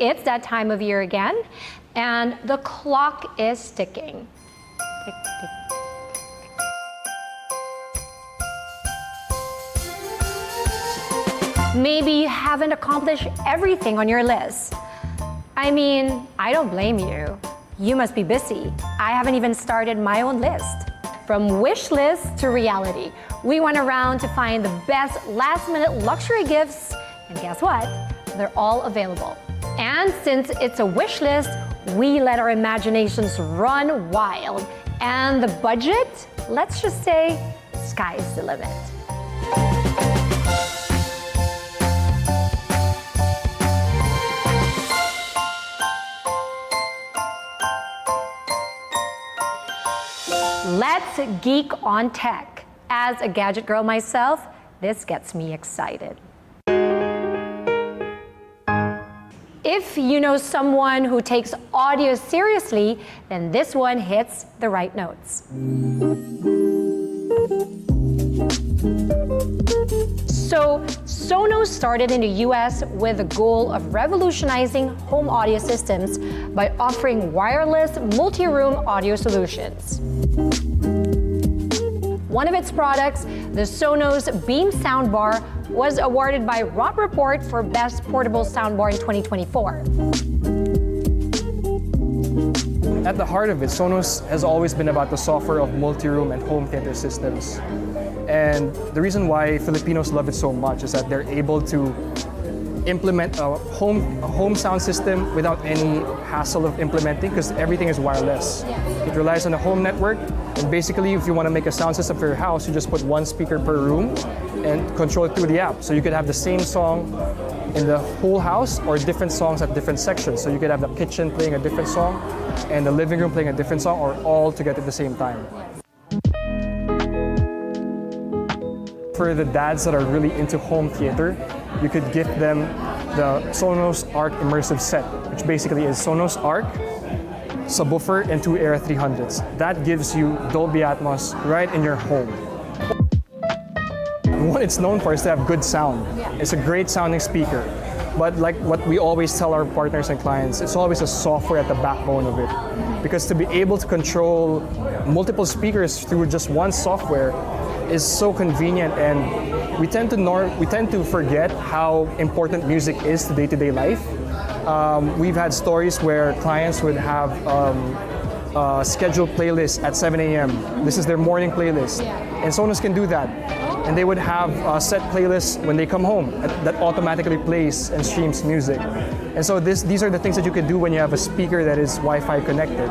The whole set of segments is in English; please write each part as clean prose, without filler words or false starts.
it's that time of year again, and the clock is ticking. Tick, tick. Maybe you haven't accomplished everything on your list. I mean, I don't blame you. You must be busy. I haven't even started my own list. From wish list to reality, we went around to find the best last-minute luxury gifts, and guess what? They're all available. And since it's a wish list, we let our imaginations run wild. And the budget, let's just say, sky is the limit. Let's geek on tech. As a gadget girl myself, this gets me excited. If you know someone who takes audio seriously, then this one hits the right notes. So, Sonos started in the US with the goal of revolutionizing home audio systems by offering wireless multi-room audio solutions. One of its products, the Sonos Beam Soundbar, was awarded by Rock Report for Best Portable Soundbar in 2024. At the heart of it, Sonos has always been about the software of multi-room and home theater systems. And the reason why Filipinos love it so much is that they're able to implement a home sound system without any hassle of implementing, because everything is wireless. It relies on a home network, and basically if you want to make a sound system for your house, you just put one speaker per room and control it through the app. So you could have the same song in the whole house or different songs at different sections. So you could have the kitchen playing a different song and the living room playing a different song, or all together at the same time. For the dads that are really into home theater, you could gift them the Sonos Arc Immersive Set, which basically is Sonos Arc, subwoofer, and two Era 300s. That gives you Dolby Atmos right in your home. What it's known for is to have good sound. It's a great sounding speaker. But like what we always tell our partners and clients, it's always a software at the backbone of it. Because to be able to control multiple speakers through just one software is so convenient, and we tend to forget how important music is to day-to-day life. We've had stories where clients would have scheduled playlists at 7 a.m. This is their morning playlist, and Sonos can do that. And they would have set playlists when they come home that automatically plays and streams music. And so these are the things that you can do when you have a speaker that is Wi-Fi connected.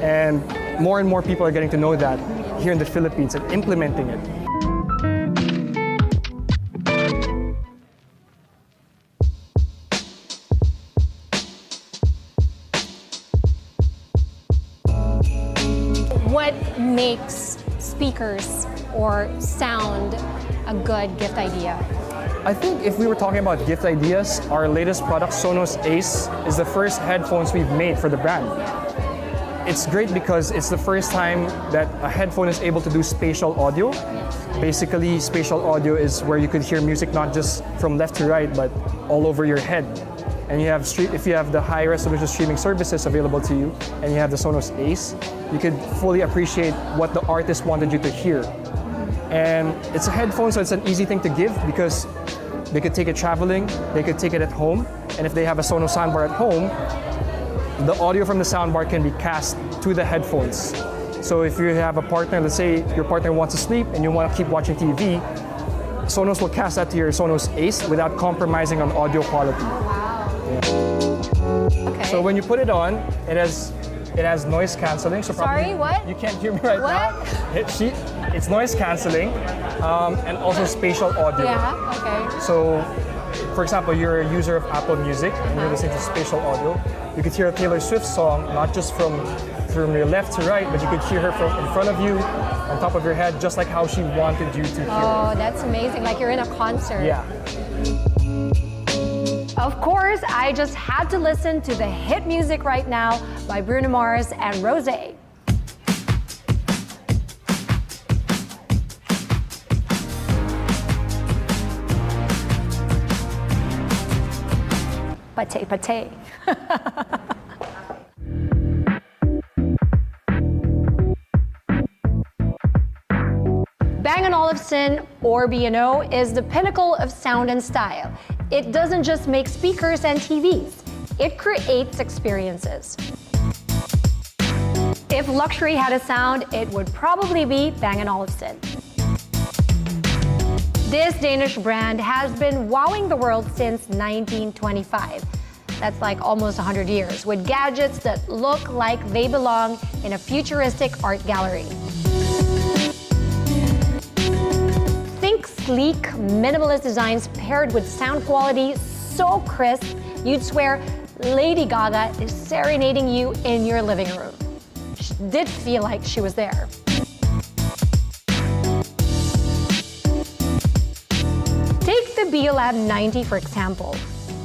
And more people are getting to know that here in the Philippines and implementing it. What makes speakers or sound a good gift idea? I think if we were talking about gift ideas, our latest product, Sonos Ace, is the first headphones we've made for the brand. It's great because it's the first time that a headphone is able to do spatial audio. Basically, spatial audio is where you could hear music not just from left to right, but all over your head. And you have if you have the high resolution streaming services available to you, and you have the Sonos Ace, you could fully appreciate what the artist wanted you to hear. And it's a headphone, so it's an easy thing to give because they could take it traveling, they could take it at home, and if they have a Sonos soundbar at home, the audio from the soundbar can be cast to the headphones. So if you have a partner, let's say your partner wants to sleep and you want to keep watching TV, Sonos will cast that to your Sonos Ace without compromising on audio quality. Okay. So when you put it on, it has noise cancelling. So Sorry, what? You can't hear me right now. It's noise cancelling and also spatial audio. Yeah, okay. So, for example, you're a user of Apple Music and you're listening to spatial audio. You could hear a Taylor Swift song not just from your left to right, but you could hear her from in front of you, on top of your head, just like how she wanted you to hear. Oh, that's amazing! Like you're in a concert. Yeah. Of course, I just had to listen to the hit music right now by Bruno Mars and Rosé. Pate, pate. Bang & Olufsen, or B&O, is the pinnacle of sound and style. It doesn't just make speakers and TVs, it creates experiences. If luxury had a sound, it would probably be Bang & Olufsen. This Danish brand has been wowing the world since 1925. That's like almost 100 years, with gadgets that look like they belong in a futuristic art gallery. Think sleek, minimalist designs paired with sound quality so crisp, you'd swear Lady Gaga is serenading you in your living room. She did feel like she was there. Take the Beolab 90 for example.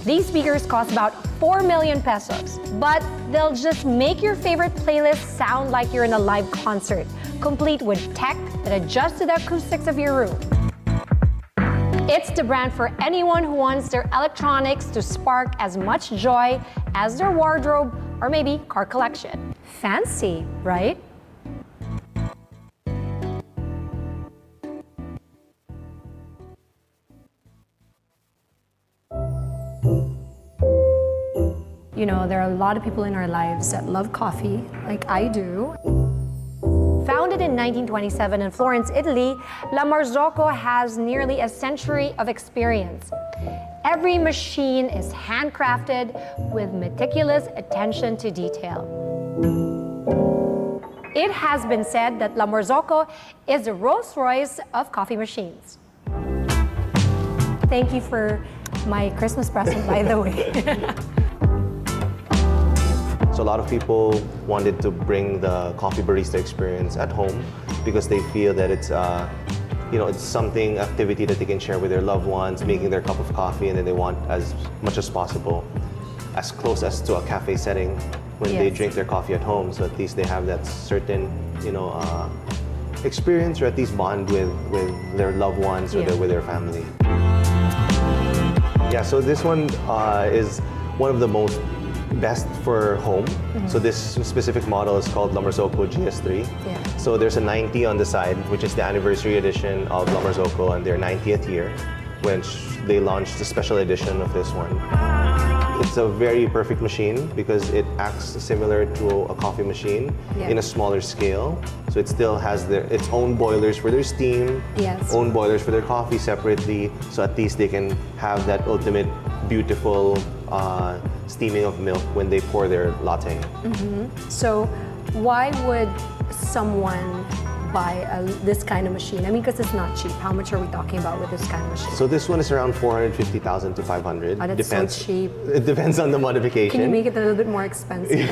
These speakers cost about 4 million pesos, but they'll just make your favorite playlist sound like you're in a live concert, complete with tech that adjusts to the acoustics of your room. It's the brand for anyone who wants their electronics to spark as much joy as their wardrobe or maybe car collection. Fancy, right? You know, there are a lot of people in our lives that love coffee, like I do. Founded in 1927 in Florence, Italy, La Marzocco has nearly a century of experience. Every machine is handcrafted with meticulous attention to detail. It has been said that La Marzocco is the Rolls-Royce of coffee machines. Thank you for my Christmas present, by the way. So a lot of people wanted to bring the coffee barista experience at home because they feel that it's it's something, activity that they can share with their loved ones, making their cup of coffee, and then they want as much as possible, as close as to a cafe setting when they drink their coffee at home. So at least they have that certain, experience, or at least bond with their loved ones or with their family. Yeah, so this one is one of the most best for home. So this specific model is called La Marzocco GS3. Yeah. So there's a 90 on the side, which is the anniversary edition of La Marzocco and their 90th year, which they launched a special edition of this one. It's a very perfect machine because it acts similar to a coffee machine in a smaller scale. So it still has its own boilers for their steam, own boilers for their coffee separately, so at least they can have that ultimate beautiful steaming of milk when they pour their latte. So why would someone buy this kind of machine? I mean, because it's not cheap. How much are we talking about with this kind of machine? So this one is around 450,000 to 500. That's depends, so cheap. It depends on the modification. Can you make it a little bit more expensive?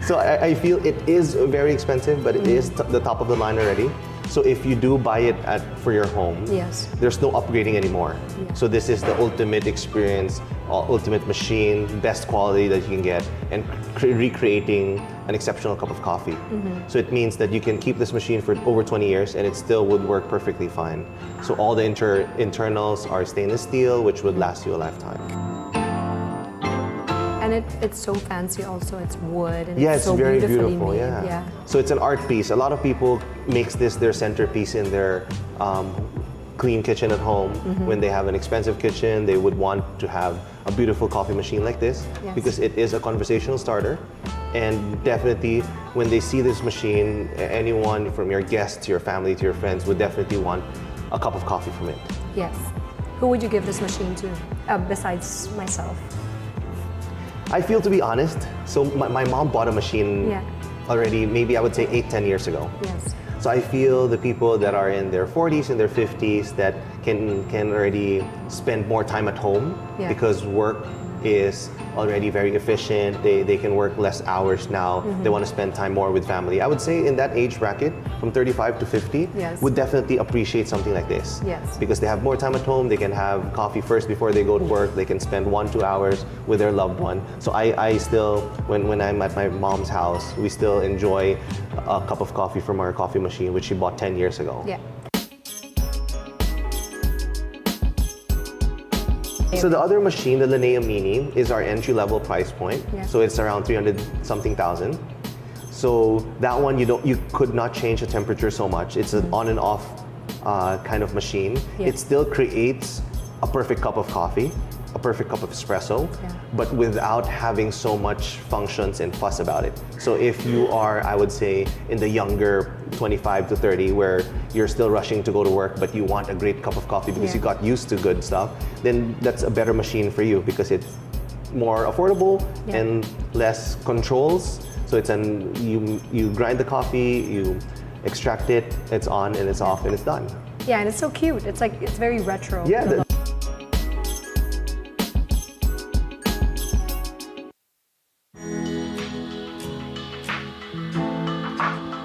So I feel it is very expensive, but it is the top of the line already. So if you do buy it for your home, there's no upgrading anymore. So this is the ultimate experience, ultimate machine, best quality that you can get, and recreating an exceptional cup of coffee. So it means that you can keep this machine for over 20 years and it still would work perfectly fine. So all the internals are stainless steel, which would last you a lifetime. And it's so fancy also, it's wood and it's so very beautifully beautiful, made. So it's an art piece. A lot of people makes this their centerpiece in their clean kitchen at home. When they have an expensive kitchen, they would want to have a beautiful coffee machine like this because it is a conversational starter. And definitely when they see this machine, anyone from your guests to your family to your friends would definitely want a cup of coffee from it. Yes. Who would you give this machine to besides myself? I feel, to be honest, so my mom bought a machine already, maybe I would say 8-10 years ago. So I feel the people that are in their 40s and their 50s that can already spend more time at home because work is already very efficient. They can work less hours now. They want to spend time more with family. I would say in that age bracket, from 35 to 50, would definitely appreciate something like this. Because they have more time at home. They can have coffee first before they go to work. They can spend 1-2 hours with their loved one. So I still, when I'm at my mom's house, we still enjoy a cup of coffee from our coffee machine, which she bought 10 years ago. So the other machine, the Linnea Mini, is our entry-level price point. Yes. So it's around 300 something thousand. So that one you could not change the temperature so much. It's an on and off kind of machine. Yes. It still creates a perfect cup of coffee, a perfect cup of espresso, but without having so much functions and fuss about it. So if you are, I would say, in the younger 25 to 30, where you're still rushing to go to work, but you want a great cup of coffee because you got used to good stuff, then that's a better machine for you because it's more affordable and less controls. So it's you grind the coffee, you extract it, it's on and it's off and it's done. Yeah, and it's so cute. It's like, it's very retro. Yeah.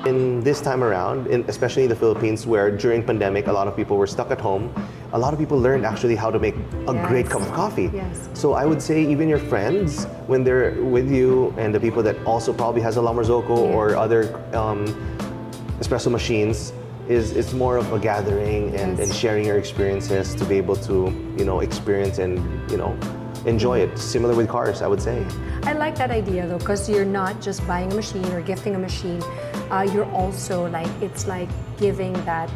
In this time around, especially in the Philippines, where during pandemic, a lot of people were stuck at home, a lot of people learned actually how to make a great cup of coffee. Yes. So I would say even your friends, when they're with you, and the people that also probably has a La Marzocco or other espresso machines, it's more of a gathering and sharing your experiences to be able to, experience and, enjoy it. Similar with cars, I would say. I like that idea though, because you're not just buying a machine or gifting a machine. You're also like, it's like giving that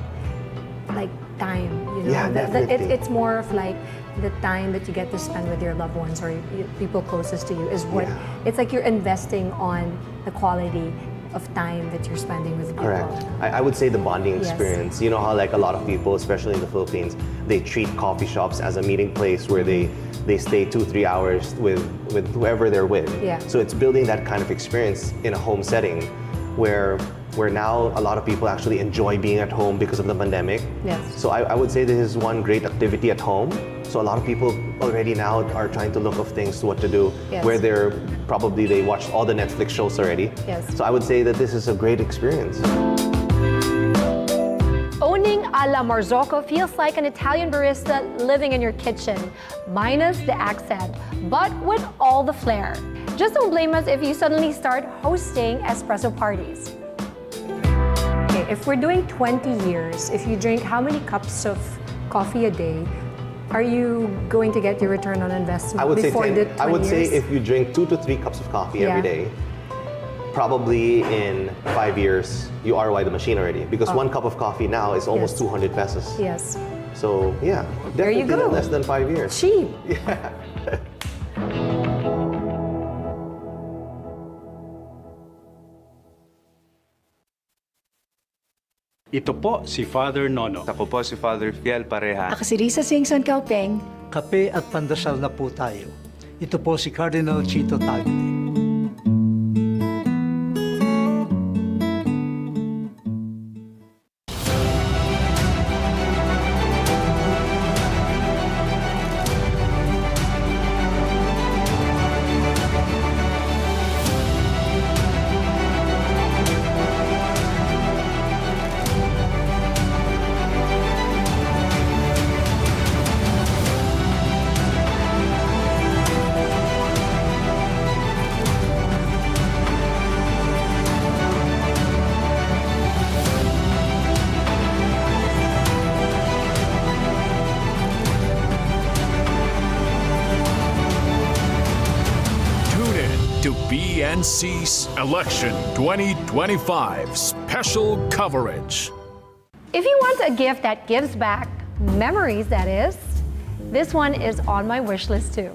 like time, Yeah, definitely. It's more of like the time that you get to spend with your loved ones or people closest to you is what, it's like you're investing on the quality of time that you're spending with people. Correct. I would say the bonding experience. You know how like a lot of people, especially in the Philippines, they treat coffee shops as a meeting place where they stay 2-3 hours with whoever they're with. Yeah. So it's building that kind of experience in a home setting where now a lot of people actually enjoy being at home because of the pandemic. Yes. So I would say this is one great activity at home. So a lot of people already now are trying to look of things to what to do, where they watched all the Netflix shows already. Yes. So I would say that this is a great experience. Owning a La Marzocco feels like an Italian barista living in your kitchen, minus the accent, but with all the flair. Just don't blame us if you suddenly start hosting espresso parties. Okay, if we're doing 20 years, if you drink how many cups of coffee a day, are you going to get your return on investment I would say before the 20 I would say years? if you drink 2 to 3 cups of coffee every day, probably in 5 years, you ROI the machine already. Because 1 cup of coffee now is almost 200 pesos. Yes. So yeah, There you definitely go. less than 5 years. Cheap. Yeah. Ito po si Father Nono. Ako po si Father Fiel Pareha. Ako si Risa Singson Kaupeng. Kape at pandasal na po tayo. Ito po si Cardinal Chito Tagle. To BNC's Election 2025 special coverage. If you want a gift that gives back, memories that is, this one is on my wish list too.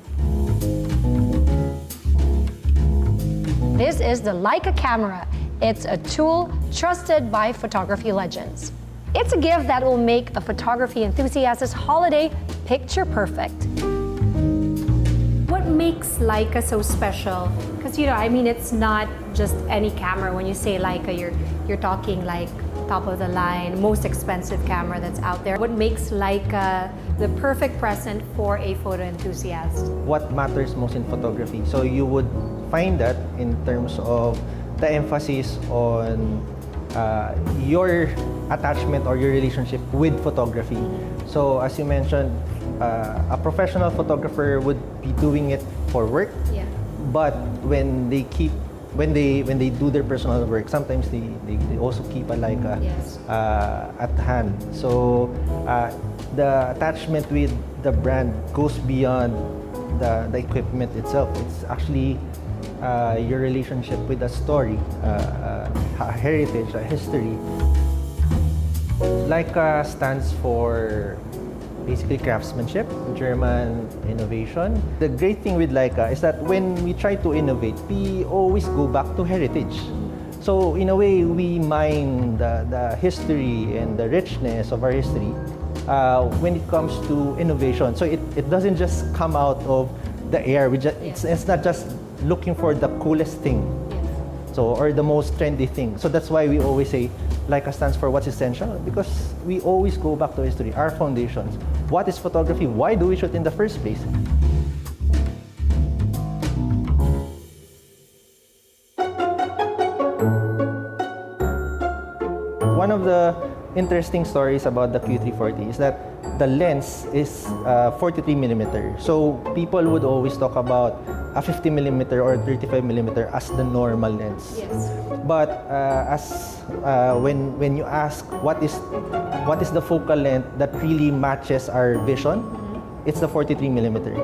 This is the Leica Camera. It's a tool trusted by photography legends. It's a gift that will make a photography enthusiast's holiday picture perfect. What makes Leica so special? Because it's not just any camera. When you say Leica, you're talking like top of the line, most expensive camera that's out there. What makes Leica the perfect present for a photo enthusiast? What matters most in photography? So you would find that in terms of the emphasis on your attachment or your relationship with photography. So as you mentioned, a professional photographer would be doing it for work. Yeah. But when they do their personal work, sometimes they also keep a Leica at hand. So the attachment with the brand goes beyond the equipment itself. It's actually your relationship with a story, a heritage, a history. Leica stands for basically craftsmanship, German innovation. The great thing with Leica is that when we try to innovate, we always go back to heritage. So in a way, we mine the history and the richness of our history when it comes to innovation. So it doesn't just come out of the air. It's not just looking for the coolest thing, or the most trendy thing. So that's why we always say Leica stands for what's essential, because we always go back to history, our foundations. What is photography? Why do we shoot in the first place? One of the interesting stories about the Q340 is that the lens is 43 millimeter. So people would always talk about a 50 millimeter or 35 millimeter as the normal lens. Yes. But when you ask what is the focal length that really matches our vision, it's the 43 millimeter.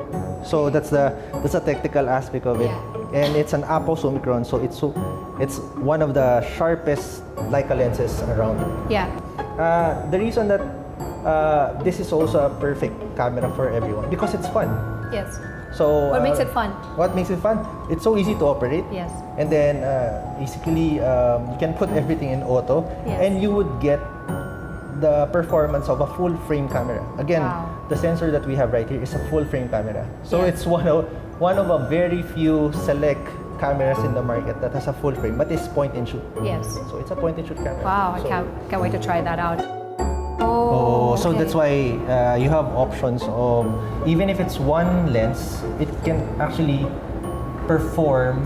So that's a technical aspect of it, and it's an Apos Omicron. So it's one of the sharpest Leica lenses around. Yeah. The reason that this is also a perfect camera for everyone, because it's fun. Yes. So What makes it fun? What makes it fun? It's so easy to operate. Yes. And then basically you can put everything in auto, Yes. and you would get the performance of a full frame camera. Again, Wow. the sensor that we have right here is a full frame camera. So Yes. it's one of a very few select cameras in the market that has a full frame, but it's point and shoot. Yes. So it's a point and shoot camera. Wow, I So- can't wait to try that out. So okay. that's why you have options of, even if it's one lens, it can actually perform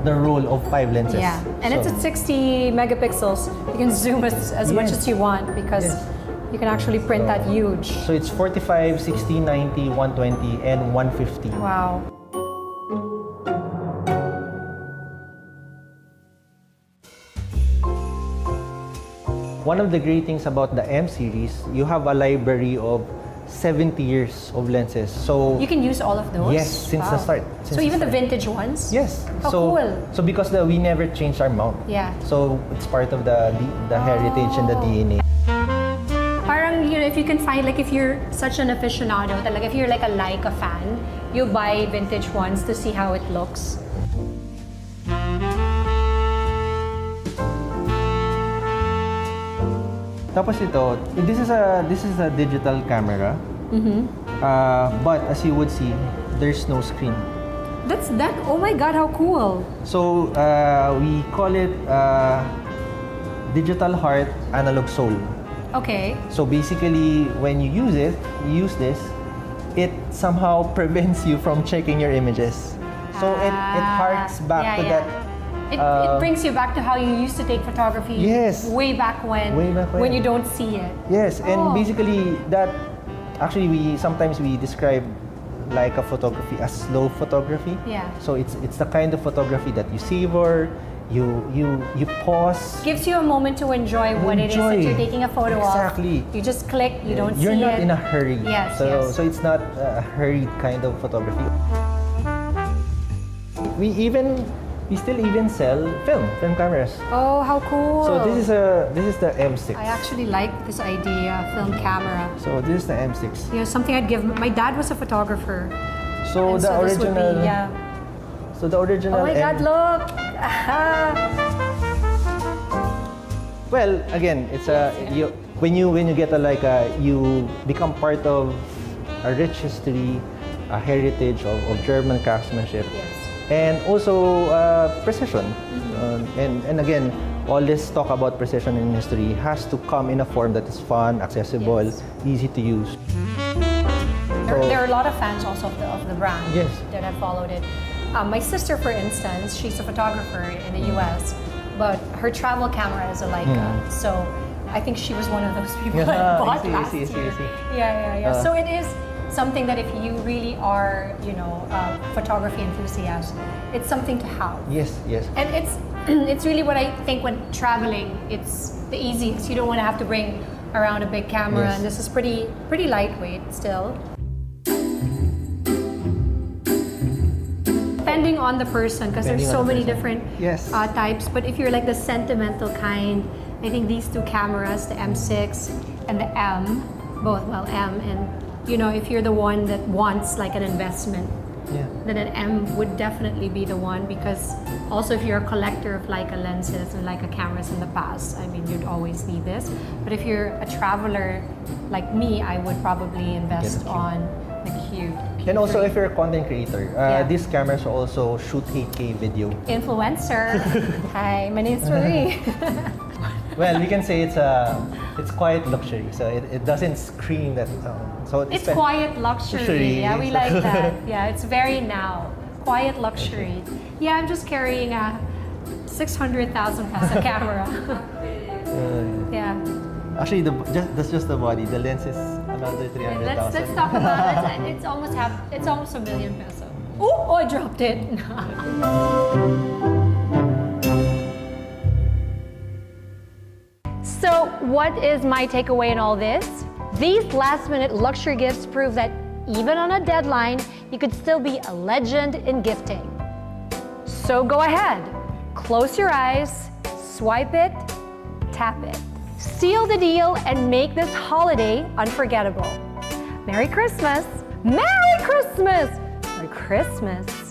the role of 5 lenses. Yeah, and it's So- at 60 megapixels. You can zoom as much Yes. as you want, because Yes. you can actually print that huge. So it's 45, 60, 90, 120, and 150. Wow. One of the great things about the M series, you have a library of 70 years of lenses. So You can use all of those? Yes, since the start. Since So even the start. vintage ones? Yes. How so, cool. So because we never changed our mount. Yeah. So it's part of the heritage and the DNA. Parang, if you can find, like, if you're such an aficionado, like if you're like a Leica fan, you buy vintage ones to see how it looks. Tapos ito, this is a digital camera. But as you would see, there's no screen. Oh my God, how cool. So we call it digital heart, analog soul. Okay. So basically, when you use this, it somehow prevents you from checking your images. So it harks back to that. It brings you back to how you used to take photography. Yes. Way back when. Way back when. When you don't see it. Yes, and Oh. basically that, actually sometimes we describe like a photography as slow photography. Yeah. So it's the kind of photography that you savor, you pause. Gives you a moment to enjoy what it is that Enjoy. you're taking a photo Exactly. of. You just click, you don't You're see not it. in a hurry. Yes, So yes. so it's not a hurried kind of photography. We still even sell film cameras. Oh, how cool. So this is the M6. I actually like this idea, film camera. So this is the M6. Something I'd give. My dad was a photographer. So and the so this would original. be, yeah. So the original. Oh my God, look! Well, again, it's when you get a Leica, you become part of a rich history, a heritage of German craftsmanship, Yes. and also precision. And again, all this talk about precision in history has to come in a form that is fun, accessible, Yes. easy to use. There are a lot of fans also of the brand Yes. that have followed it. My sister, for instance, she's a photographer in the US, but her travel camera is a Leica. So I think she was one of those people that Yeah, bought I last see. year. Yeah. So it is something that if you really are, a photography enthusiast, it's something to have. Yes. And it's really what I think when traveling, it's the easiest. You don't want to have to bring around a big camera, Yes. and this is pretty lightweight still. Depending on the person, because there's Depending so on the many person. different Yes. types. But if you're like the sentimental kind, I think these two cameras, the M6 and the M, both, well, M, and you know, if you're the one that wants like an investment, Yeah. then an M would definitely be the one, because also if you're a collector of Leica lenses and Leica cameras in the past, I mean, you'd always need this. But if you're a traveler like me, I would probably invest Q. on the Q. And also, if you're a content creator, Yeah. these cameras also shoot 8K video. Influencer. Hi, my name's Marie. Well, you can say it's quiet luxury, so it doesn't scream that. So It's quiet luxury. Luxury. Yeah, we like that. Yeah, it's very now. Quiet luxury. Yeah, I'm just carrying a 600,000 peso camera. Yeah. Actually, that's just the body. The lens is another 300,000. Let's talk about it. It's almost a million peso. Oh, I dropped it. So, what is my takeaway in all this? These last-minute luxury gifts prove that even on a deadline, you could still be a legend in gifting. So go ahead, close your eyes, swipe it, tap it. Seal the deal and make this holiday unforgettable. Merry Christmas! Merry Christmas! Merry Christmas!